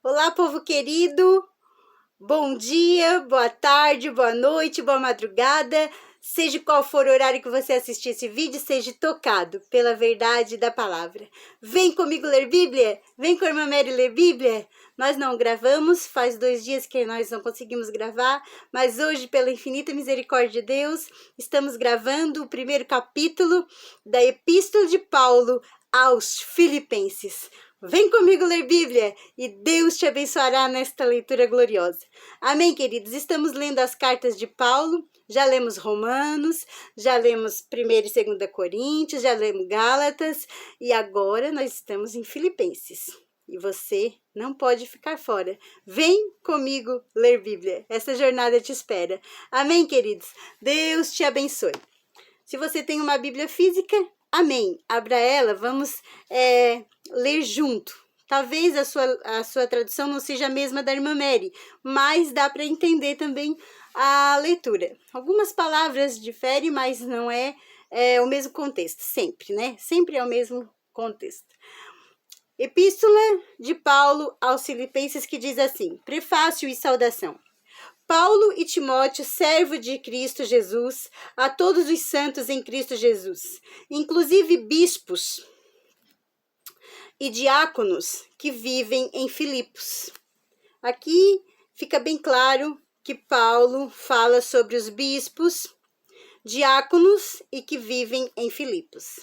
Olá, povo querido, bom dia, boa tarde, boa noite, boa madrugada, seja qual for o horário que você assistir esse vídeo, seja tocado pela verdade da palavra. Vem comigo ler Bíblia? Vem com a irmã Mary ler Bíblia? Nós não gravamos, faz 2 dias que nós não conseguimos gravar, mas hoje, pela infinita misericórdia de Deus, estamos gravando o primeiro capítulo da Epístola de Paulo aos Filipenses. Vem comigo ler Bíblia e Deus te abençoará nesta leitura gloriosa. Amém, queridos? Estamos lendo as cartas de Paulo, já lemos Romanos, já lemos 1ª e 2ª Coríntios, já lemos Gálatas e agora nós estamos em Filipenses. E você não pode ficar fora. Vem comigo ler Bíblia. Essa jornada te espera. Amém, queridos? Deus te abençoe. Se você tem uma Bíblia física, amém. Abra ela, vamos ler junto. Talvez a sua tradução não seja a mesma da irmã Mary, mas dá para entender também a leitura. Algumas palavras diferem, mas não é o mesmo contexto, sempre, né? Sempre é o mesmo contexto. Epístola de Paulo aos Filipenses, que diz assim: Prefácio e saudação. Paulo e Timóteo, servo de Cristo Jesus, a todos os santos em Cristo Jesus, inclusive bispos e diáconos que vivem em Filipos. Aqui fica bem claro que Paulo fala sobre os bispos, diáconos e que vivem em Filipos.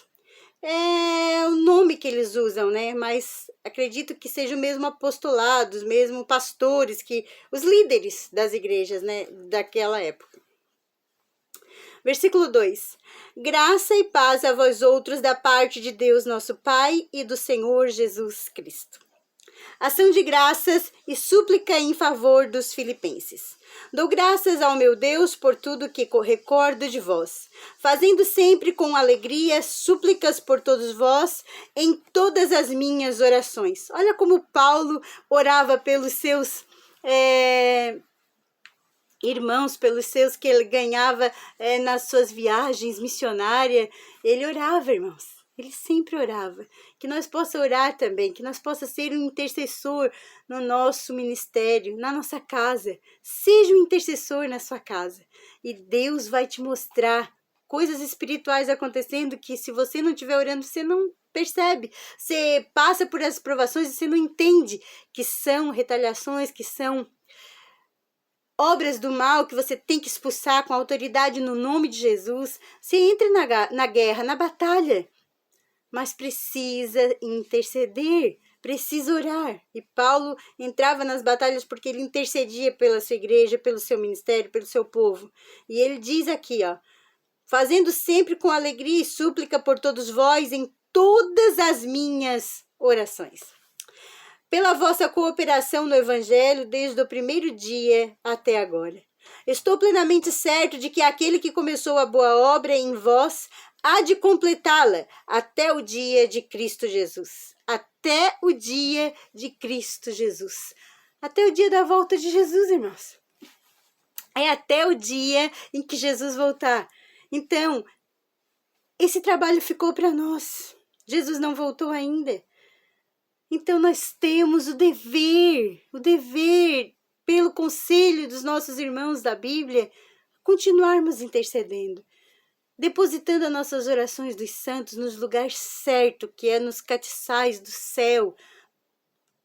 É o nome que eles usam, né? Mas acredito que seja o mesmo apostolado, os mesmos pastores, os líderes das igrejas, né, daquela época. Versículo 2. Graça e paz a vós outros da parte de Deus nosso Pai e do Senhor Jesus Cristo. Ação de graças e súplica em favor dos filipenses. Dou graças ao meu Deus por tudo que recordo de vós, fazendo sempre com alegria súplicas por todos vós em todas as minhas orações. Olha como Paulo orava pelos seus irmãos, pelos seus que ele ganhava nas suas viagens missionárias. Ele orava, irmãos. Ele sempre orava, que nós possamos orar também, que nós possamos ser um intercessor no nosso ministério, na nossa casa. Seja um intercessor na sua casa e Deus vai te mostrar coisas espirituais acontecendo que se você não estiver orando, você não percebe. Você passa por as provações e você não entende que são retaliações, que são obras do mal que você tem que expulsar com autoridade no nome de Jesus. Você entra na guerra, na batalha, mas precisa interceder, precisa orar. E Paulo entrava nas batalhas porque ele intercedia pela sua igreja, pelo seu ministério, pelo seu povo. E ele diz aqui, ó, fazendo sempre com alegria e súplica por todos vós em todas as minhas orações. Pela vossa cooperação no Evangelho desde o primeiro dia até agora. Estou plenamente certo de que aquele que começou a boa obra em vós há de completá-la até o dia de Cristo Jesus. Até o dia de Cristo Jesus. Até o dia da volta de Jesus, irmãos. É até o dia em que Jesus voltar. Então, esse trabalho ficou para nós. Jesus não voltou ainda. Então, nós temos o dever, pelo conselho dos nossos irmãos da Bíblia, continuarmos intercedendo, depositando as nossas orações dos santos nos lugares certos, que é nos catiçais do céu.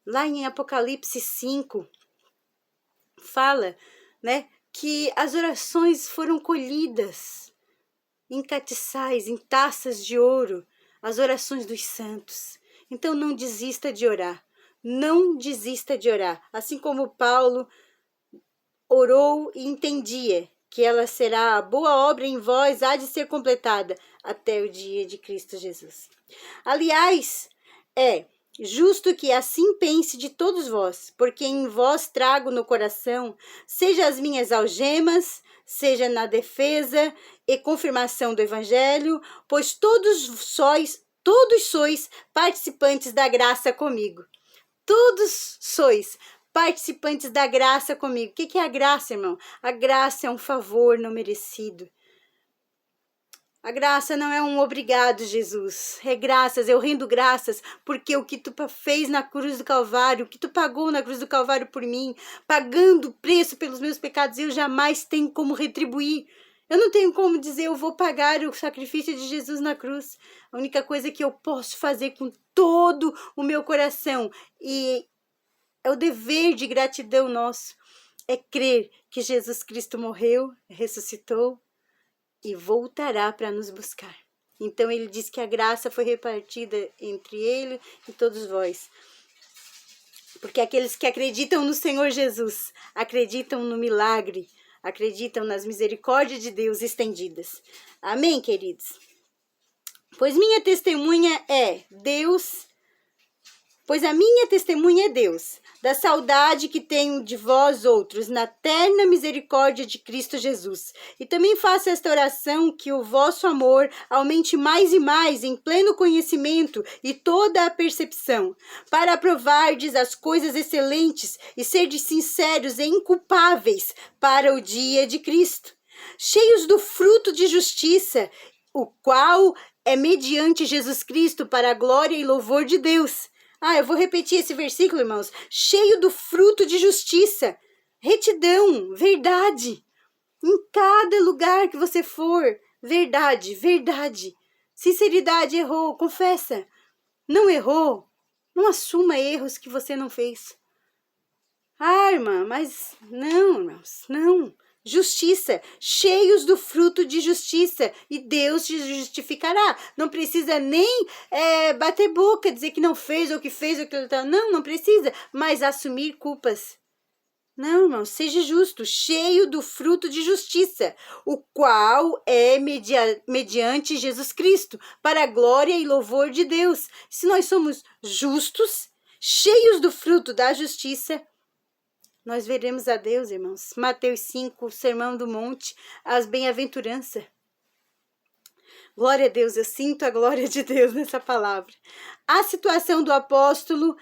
Lá em Apocalipse 5, fala, né, que as orações foram colhidas em catiçais, em taças de ouro, as orações dos santos. Então não desista de orar, não desista de orar. Assim como Paulo orou e entendia que ela será a boa obra em vós, há de ser completada até o dia de Cristo Jesus. Aliás, é justo que assim pense de todos vós, porque em vós trago no coração, seja as minhas algemas, seja na defesa e confirmação do Evangelho, pois todos sois participantes da graça comigo. Todos sois participantes da graça comigo. O que é a graça, irmão? A graça é um favor não merecido. A graça não é um obrigado, Jesus. É graças, eu rendo graças, porque o que tu fez na cruz do Calvário, o que tu pagou na cruz do Calvário por mim, pagando o preço pelos meus pecados, eu jamais tenho como retribuir. Eu não tenho como dizer, eu vou pagar o sacrifício de Jesus na cruz. A única coisa que eu posso fazer com todo o meu coração, e é o dever de gratidão nosso, é crer que Jesus Cristo morreu, ressuscitou, e voltará para nos buscar. Então ele diz que a graça foi repartida entre ele e todos vós. Porque aqueles que acreditam no Senhor Jesus, acreditam no milagre, acreditam nas misericórdias de Deus estendidas. Amém, queridos? Pois a minha testemunha é Deus, da saudade que tenho de vós outros, na terna misericórdia de Cristo Jesus. E também faço esta oração, que o vosso amor aumente mais e mais em pleno conhecimento e toda a percepção, para aprovardes as coisas excelentes e serdes sinceros e inculpáveis para o dia de Cristo, cheios do fruto de justiça, o qual é mediante Jesus Cristo para a glória e louvor de Deus. Eu vou repetir esse versículo, irmãos. Cheio do fruto de justiça, retidão, verdade. Em cada lugar que você for, verdade, verdade. Sinceridade, errou, confessa. Não errou, não assuma erros que você não fez. Irmã, mas não, irmãos, não. Justiça, cheios do fruto de justiça, e Deus te justificará. Não precisa nem bater boca, dizer que não fez ou que fez ou que não, não precisa, mas assumir culpas. Não, irmão, seja justo, cheio do fruto de justiça, o qual é mediante Jesus Cristo, para a glória e louvor de Deus. Se nós somos justos, cheios do fruto da justiça, nós veremos a Deus, irmãos. Mateus 5, o Sermão do Monte, as bem-aventuranças. Glória a Deus, eu sinto a glória de Deus nessa palavra. A situação do apóstolo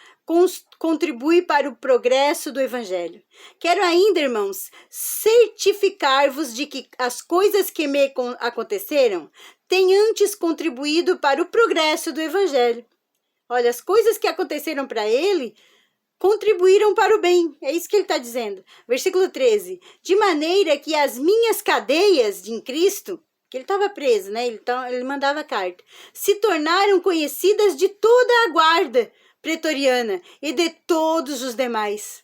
contribui para o progresso do evangelho. Quero ainda, irmãos, certificar-vos de que as coisas que me aconteceram têm antes contribuído para o progresso do evangelho. Olha, as coisas que aconteceram para ele contribuíram para o bem, é isso que ele está dizendo. Versículo 13, de maneira que as minhas cadeias em Cristo, que ele estava preso, né? Ele mandava carta, se tornaram conhecidas de toda a guarda pretoriana e de todos os demais.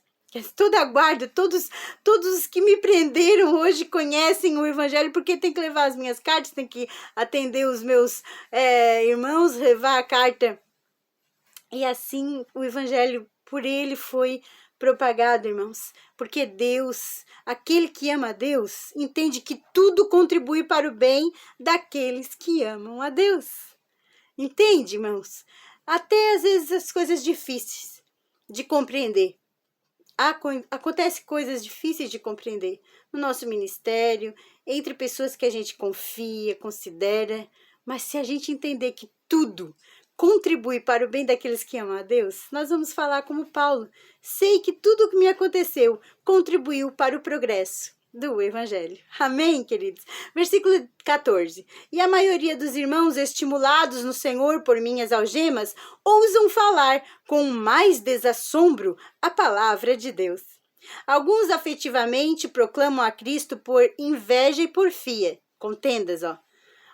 Toda a guarda, todos os que me prenderam hoje conhecem o evangelho, porque tem que levar as minhas cartas, tem que atender os meus irmãos, levar a carta. E assim o evangelho por ele foi propagado, irmãos, porque Deus, aquele que ama a Deus, entende que tudo contribui para o bem daqueles que amam a Deus. Entende, irmãos? Até às vezes as coisas difíceis de compreender. Acontece coisas difíceis de compreender no nosso ministério, entre pessoas que a gente confia, considera, mas se a gente entender que tudo contribui para o bem daqueles que amam a Deus, nós vamos falar como Paulo. Sei que tudo o que me aconteceu contribuiu para o progresso do evangelho. Amém, queridos? Versículo 14. E a maioria dos irmãos, estimulados no Senhor por minhas algemas, ousam falar com mais desassombro a palavra de Deus. Alguns afetivamente proclamam a Cristo por inveja e porfia. Contendas,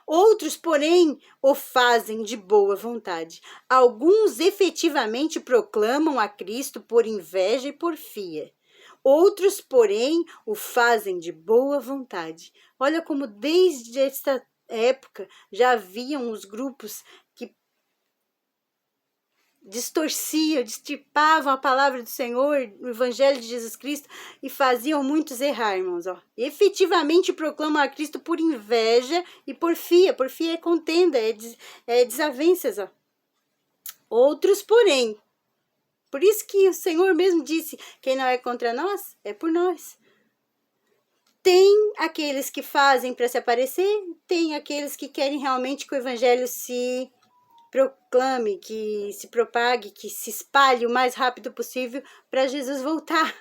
Outros, porém, o fazem de boa vontade. Alguns efetivamente proclamam a Cristo por inveja e porfia. Outros, porém, o fazem de boa vontade. Olha como desde esta época já haviam os grupos que distorciam, destripavam a palavra do Senhor, o evangelho de Jesus Cristo, e faziam muitos errar, irmãos. Efetivamente proclamam a Cristo por inveja e porfia. Porfia é contenda, é desavenças. Outros, porém, por isso que o Senhor mesmo disse, quem não é contra nós, é por nós. Tem aqueles que fazem para se aparecer, tem aqueles que querem realmente que o evangelho se proclame, que se propague, que se espalhe o mais rápido possível para Jesus voltar.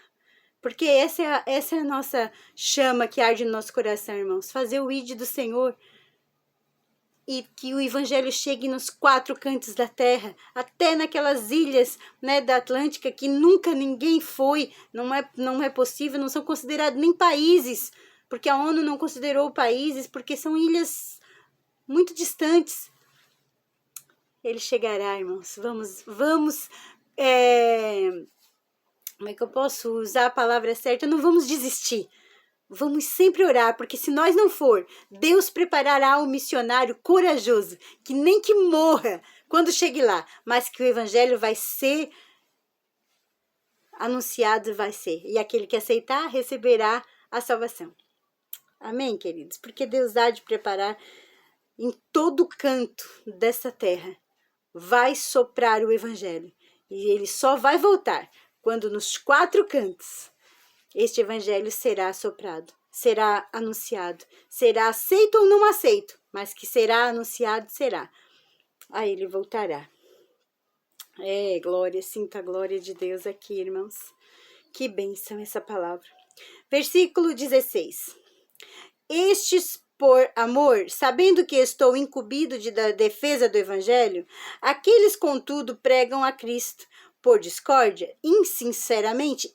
Porque essa é a nossa chama que arde no nosso coração, irmãos. Fazer o ide do Senhor. e que o evangelho chegue nos 4 cantos da terra, até naquelas ilhas, né, da Atlântica que nunca ninguém foi, não é possível, não são considerados nem países, porque a ONU não considerou países, porque são ilhas muito distantes. Ele chegará, irmãos. Vamos, como é que eu posso usar a palavra certa? Não vamos desistir. Vamos sempre orar, porque se nós não for, Deus preparará um missionário corajoso, que nem que morra quando chegue lá, mas que o evangelho vai ser anunciado, vai ser. E aquele que aceitar, receberá a salvação. Amém, queridos? Porque Deus há de preparar em todo canto dessa terra. Vai soprar o evangelho. E ele só vai voltar quando nos 4 cantos este evangelho será soprado, será anunciado, será aceito ou não aceito, mas que será anunciado, será. Aí ele voltará. Glória, sinta a glória de Deus aqui, irmãos. Que bênção essa palavra. Versículo 16. Estes, por amor, sabendo que estou incumbido da defesa do evangelho, aqueles, contudo, pregam a Cristo, por discórdia, insinceramente,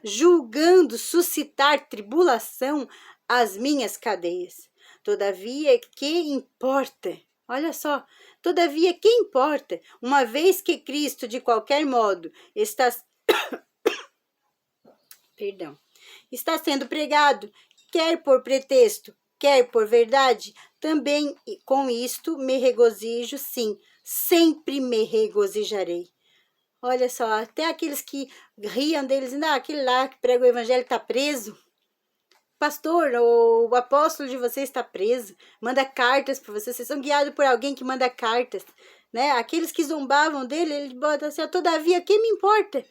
julgando suscitar tribulação às minhas cadeias. Todavia, que importa? Olha só, todavia, que importa? Uma vez que Cristo, de qualquer modo, está sendo pregado, quer por pretexto, quer por verdade, também com isto me regozijo, sim, sempre me regozijarei. Olha só, até aqueles que riam deles, aquele lá que prega o evangelho está preso. Pastor, o apóstolo de vocês está preso, manda cartas para vocês são guiados por alguém que manda cartas, né? Aqueles que zombavam dele, ele bota assim, todavia, quem me importa?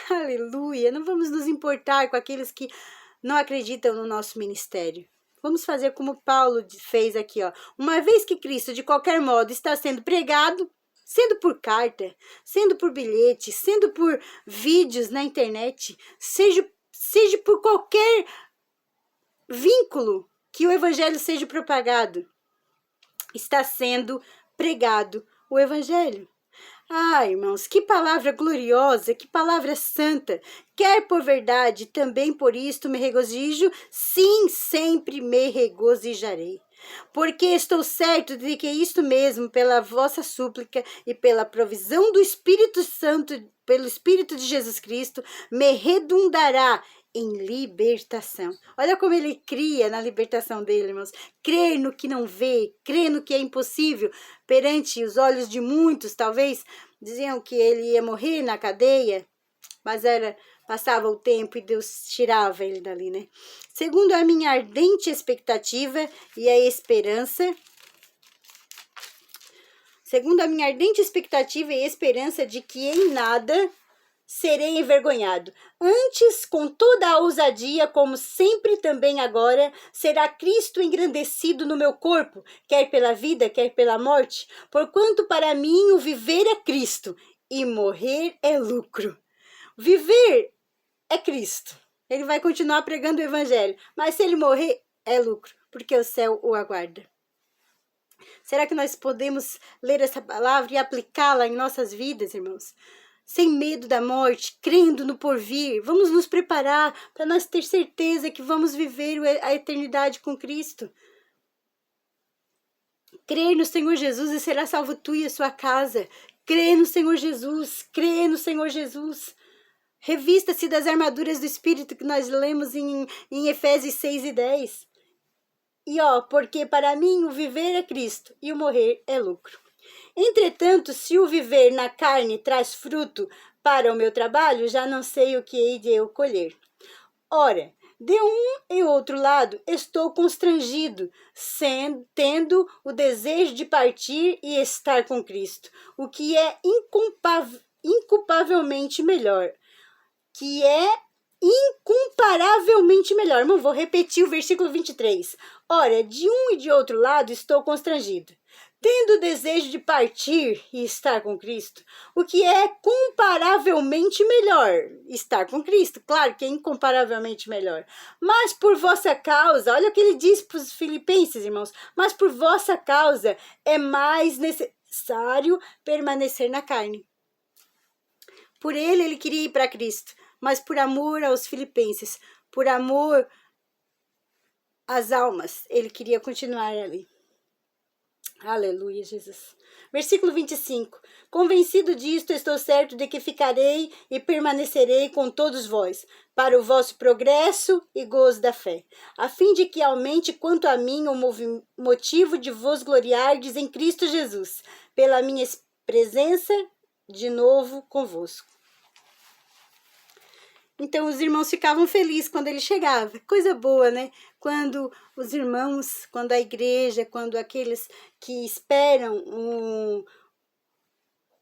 Aleluia, não vamos nos importar com aqueles que não acreditam no nosso ministério. Vamos fazer como Paulo fez aqui, ó. Uma vez que Cristo, de qualquer modo, está sendo pregado, sendo por carta, sendo por bilhete, sendo por vídeos na internet, seja por qualquer vínculo que o evangelho seja propagado, está sendo pregado o evangelho. Irmãos, que palavra gloriosa, que palavra santa. Quer por verdade, também por isto me regozijo, sim, sempre me regozijarei. Porque estou certo de que isto mesmo, pela vossa súplica e pela provisão do Espírito Santo, pelo Espírito de Jesus Cristo, me redundará em libertação. Olha como ele cria na libertação dele, irmãos. Crer no que não vê, crer no que é impossível. Perante os olhos de muitos, talvez, diziam que ele ia morrer na cadeia, mas passava o tempo e Deus tirava ele dali, né? Segundo a minha ardente expectativa e a esperança, de que em nada serei envergonhado. Antes, com toda a ousadia, como sempre também agora, será Cristo engrandecido no meu corpo, quer pela vida, quer pela morte, porquanto para mim o viver é Cristo e morrer é lucro. Viver é Cristo. Ele vai continuar pregando o evangelho, mas se ele morrer, é lucro, porque o céu o aguarda. Será que nós podemos ler essa palavra e aplicá-la em nossas vidas, irmãos? Sem medo da morte, crendo no porvir. Vamos nos preparar para nós ter certeza que vamos viver a eternidade com Cristo. Crer no Senhor Jesus e será salvo tu e a sua casa. Crê no Senhor Jesus, crê no Senhor Jesus. Revista-se das armaduras do Espírito que nós lemos em Efésios 6 e 10. E porque para mim o viver é Cristo e o morrer é lucro. Entretanto, se o viver na carne traz fruto para o meu trabalho, já não sei o que hei de eu colher. Ora, de um e outro lado, estou constrangido, tendo o desejo de partir e estar com Cristo, o que é incomparavelmente melhor. Irmão, vou repetir o versículo 23. Ora, de um e de outro lado estou constrangido, tendo o desejo de partir e estar com Cristo, o que é comparavelmente melhor, estar com Cristo, claro que é incomparavelmente melhor, mas por vossa causa, olha o que ele diz para os filipenses, irmãos, mas por vossa causa é mais necessário permanecer na carne. Por ele queria ir para Cristo, mas por amor aos filipenses, por amor às almas, ele queria continuar ali. Aleluia, Jesus. Versículo 25. Convencido disto, estou certo de que ficarei e permanecerei com todos vós, para o vosso progresso e gozo da fé, a fim de que aumente quanto a mim o motivo de vos gloriardes em Cristo Jesus, pela minha presença de novo convosco. Então, os irmãos ficavam felizes quando ele chegava. Coisa boa, né? Quando os irmãos, quando a igreja, quando aqueles que esperam o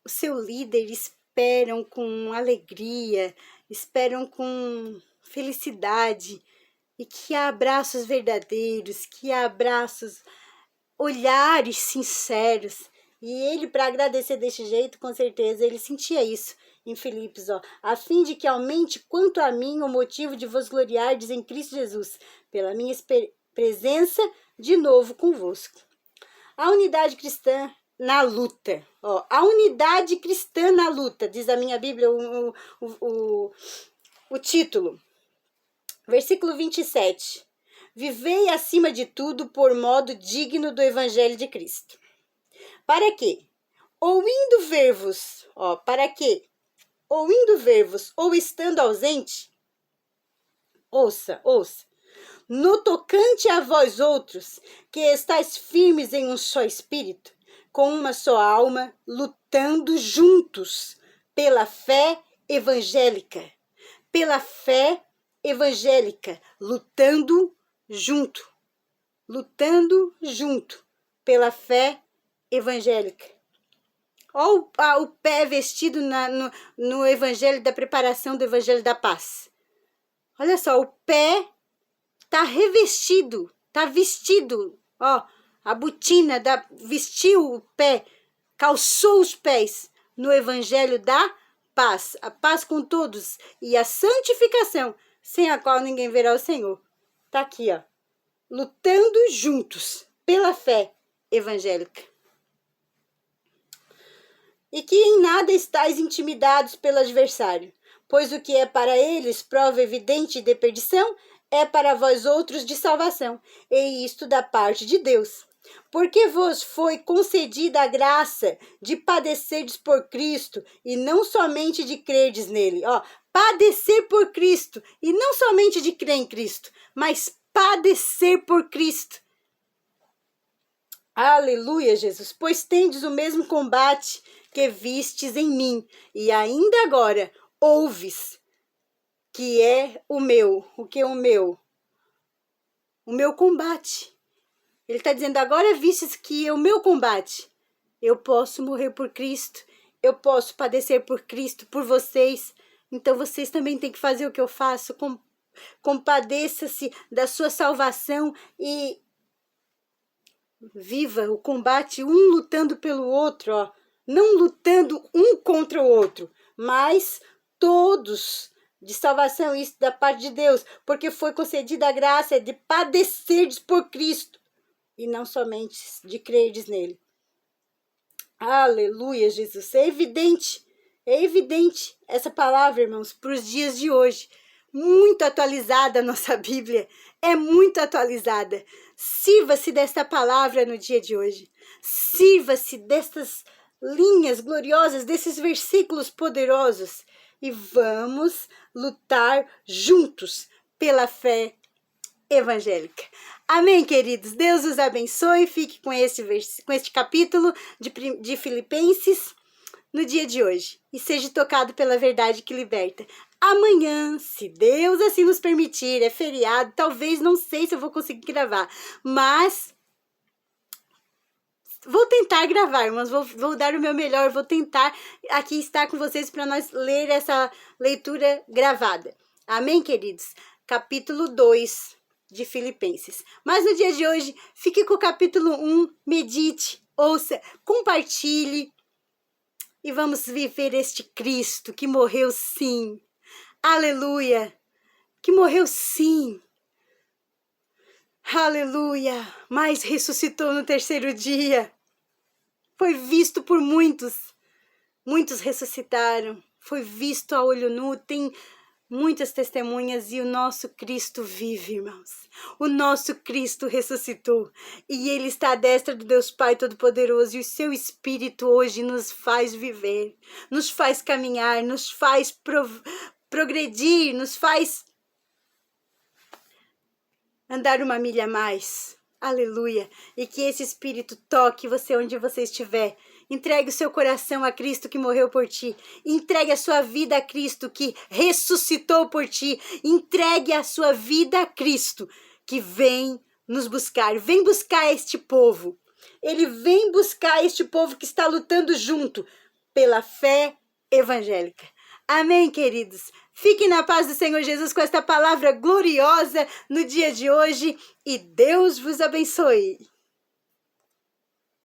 seu líder, esperam com alegria, esperam com felicidade, e que há abraços verdadeiros, que há abraços, olhares sinceros. E ele, para agradecer desse jeito, com certeza, ele sentia isso. Em Filipos, a fim de que aumente quanto a mim o motivo de vos gloriardes em Cristo Jesus, pela minha presença de novo convosco. A unidade cristã na luta. A unidade cristã na luta, diz a minha Bíblia o título. Versículo 27. Vivei acima de tudo por modo digno do Evangelho de Cristo. Para quê? Ou indo ver-vos, ou estando ausente, ouça, no tocante a vós outros, que estáis firmes em um só espírito, com uma só alma, lutando juntos pela fé evangélica, lutando junto pela fé evangélica. Olha o pé vestido no evangelho da preparação do evangelho da paz. Olha só, o pé está revestido, está vestido. A botina vestiu o pé, calçou os pés no evangelho da paz. A paz com todos e a santificação, sem a qual ninguém verá o Senhor. Está aqui, lutando juntos pela fé evangélica. E que em nada estáis intimidados pelo adversário, pois o que é para eles prova evidente de perdição, é para vós outros de salvação, e isto da parte de Deus. Porque vos foi concedida a graça de padecerdes por Cristo, e não somente de crerdes nele. Padecer por Cristo, e não somente de crer em Cristo, mas padecer por Cristo. Aleluia, Jesus, pois tendes o mesmo combate que vistes em mim, e ainda agora ouves que é o meu combate. Ele está dizendo, agora vistes que é o meu combate. Eu posso morrer por Cristo, eu posso padecer por Cristo, por vocês, então vocês também têm que fazer o que eu faço, compadeça-se da sua salvação e viva o combate, um lutando pelo outro, não lutando um contra o outro, mas todos de salvação, isso da parte de Deus, porque foi concedida a graça de padecerdes por Cristo, e não somente de crerdes nele. Aleluia, Jesus. É evidente essa palavra, irmãos, para os dias de hoje. Muito atualizada a nossa Bíblia, é muito atualizada. Sirva-se desta palavra no dia de hoje. Sirva-se destas linhas gloriosas, desses versículos poderosos. E vamos lutar juntos pela fé evangélica. Amém, queridos? Deus os abençoe. Fique com este capítulo de Filipenses no dia de hoje. E seja tocado pela verdade que liberta. Amanhã, se Deus assim nos permitir, é feriado, talvez, não sei se eu vou conseguir gravar, mas vou tentar gravar, irmãos, vou dar o meu melhor, vou tentar aqui estar com vocês para nós ler essa leitura gravada. Amém, queridos? Capítulo 2 de Filipenses. Mas no dia de hoje, fique com o capítulo 1, medite, ouça, compartilhe e vamos viver este Cristo que morreu sim. Aleluia! Que morreu sim. Aleluia! Mas ressuscitou no terceiro dia. Foi visto por muitos. Muitos ressuscitaram. Foi visto a olho nu. Tem muitas testemunhas e o nosso Cristo vive, irmãos. O nosso Cristo ressuscitou. E Ele está à destra do Deus Pai Todo-Poderoso. E o seu Espírito hoje nos faz viver. Nos faz caminhar. Nos faz progredir. Nos faz andar uma milha a mais. Aleluia. E que esse Espírito toque você onde você estiver. Entregue o seu coração a Cristo que morreu por ti. Entregue a sua vida a Cristo que ressuscitou por ti. Entregue a sua vida a Cristo que vem nos buscar. Vem buscar este povo. Ele vem buscar este povo que está lutando junto pela fé evangélica. Amém, queridos? Fiquem na paz do Senhor Jesus com esta palavra gloriosa no dia de hoje e Deus vos abençoe.